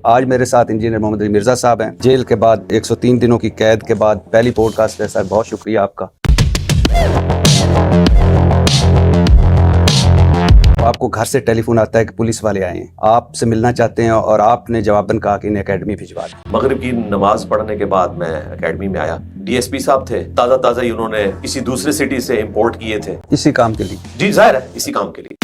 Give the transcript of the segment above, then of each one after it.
आज मेरे साथ इंजीनियर मोहम्मद अली मिर्जा साहब हैं। जेल के बाद 103 दिनों की कैद के बाद पहली पॉडकास्ट है सर, बहुत शुक्रिया आपका। आपको घर से टेलीफोन आता है कि पुलिस वाले आए हैं, आपसे मिलना चाहते हैं और आपने जवाबन कहा कि इन्हें एकेडमी भिजवा दें। मगरिब की नमाज पढ़ने के बाद मैं एकेडमी में आया। डीएसपी साहब थे, ताजा ही उन्होंने किसी दूसरे सिटी से इंपोर्ट किए थे। इसी काम के लिए? जी जाहिर है, इसी काम के लिए।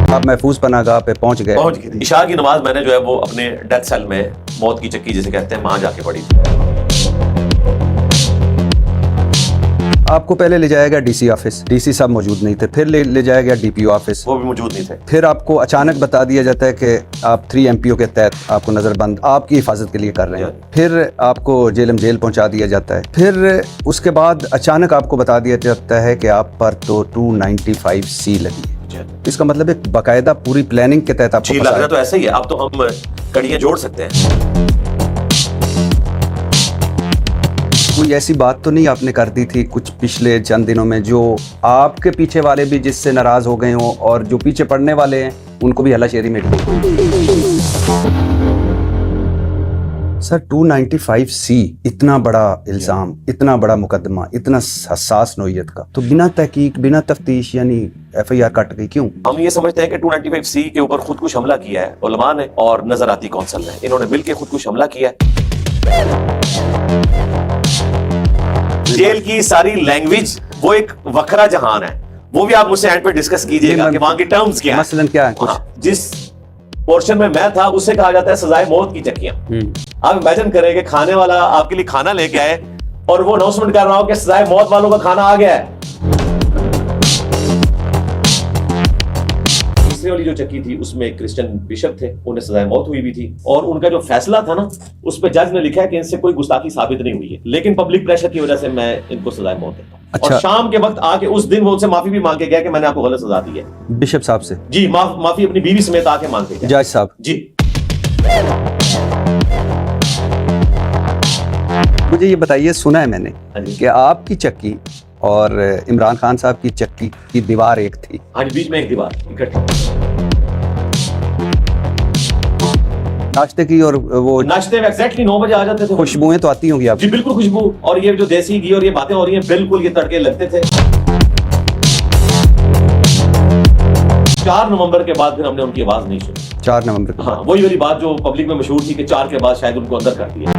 आप महफूज पनाहगाह पे पहुंच गए। इशा की नमाज मैंने जो है वो अपने डेथ सेल में, मौत की चक्की जिसे कहते हैं, वहां जाके पढ़ी थी। आपको पहले ले जाया गया डीसी ऑफिस, डीसी साहब मौजूद नहीं थे। फिर ले जाया गया डीपीओ ऑफिस, वो भी मौजूद नहीं थे। फिर आपको अचानक बता दिया जाता है कि आप 3 MPO के तहत आपको नजरबंद आपकी हिफाजत के लिए कर रहे हैं। फिर आपको जेल पहुंचा दिया जाता है। फिर उसके बाद अचानक आपको बता दिया जाता है कि आप पर तो 295C लगी है। इसका मतलब एक बाकायदा पूरी प्लानिंग के तहत आपको लग रहा तो ऐसा ही है। अब तो हम कड़ियां जोड़ सकते हैं। कोई ऐसी बात तो नहीं आपने कर दी थी कुछ पिछले चंद दिनों में जो आपके पीछे वाले भी जिससे नाराज हो गए हों और जो पीछे पड़ने वाले हैं उनको भी हलाशेरी में? सर 295C, इतना बड़ा इल्जाम, इतना बड़ा मुकदमा, इतना हसास नौइयत का, तो बिना तहकीक, बिना तफ्तीश यानी FIR कट गई क्यों? हम ये समझते हैं कि 295C के ऊपर खुदकुश हमला किया है उलमा ने और नजराती कौंसल ने, इन्होंने मिलकर खुदकुश हमला किया है। जेल की सारी लैंग्वेज वो एक वखरा जहान है, वो भी आप मुझसे एंड पे डिस्कस कीजिएगा कि वहां की टर्म्स क्या है। मसलन क्या है? कुछ जिस पोर्शन में मैं था उससे कहा जाता है सजाए मौत की चक्कियां। आप इमेजिन करें कि खाने वाला आपके लिए खाना लेके आए और वो अनाउंसमेंट कर रहा हो कि सजाए मौत वालों का खाना आ गया है। तीसरी वाली जो चक्की थी उसमें एक क्रिश्चियन बिशप थे, उन्हें सजाए मौत हुई भी थी और उनका जो फैसला था ना उस पर जज ने लिखा है कि इनसे कोई गुस्ताखी साबित नहीं हुई है, लेकिन पब्लिक प्रेशर की वजह से मैं इनको सजाए मौत देता हूं। अच्छा। और शाम के वक्त आके उस दिन वो उनसे माफी भी मांग के गया कि मैंने आपको गलत सजा दी है। बिशप साहब से? जी, माफी अपनी बीवी समेत आके मांग के गया। जज साहब जी। मुझे ये बताइए, सुना है मैंने कि आपकी चक्की और इमरान खान साहब की चक्की की दीवार एक थी। हाँ, बीच में एक दीवार इकट्ठी। नाश्ते की और वो नाश्ते में एग्जैक्टली 9 बजे आ जाते थे। खुशबुएं तो आती होंगी आपकी? जी बिल्कुल खुशबू, और ये जो देसी घी और ये बातें हो रही हैं, बिल्कुल ये तड़के लगते थे। 4 नवंबर के बाद फिर हमने उनकी आवाज नहीं सुनी। 4 नवंबर के? हाँ, वही वाली बात जो पब्लिक में मशहूर थी कि 4 के बाद शायद उनको अंदर कर दिया।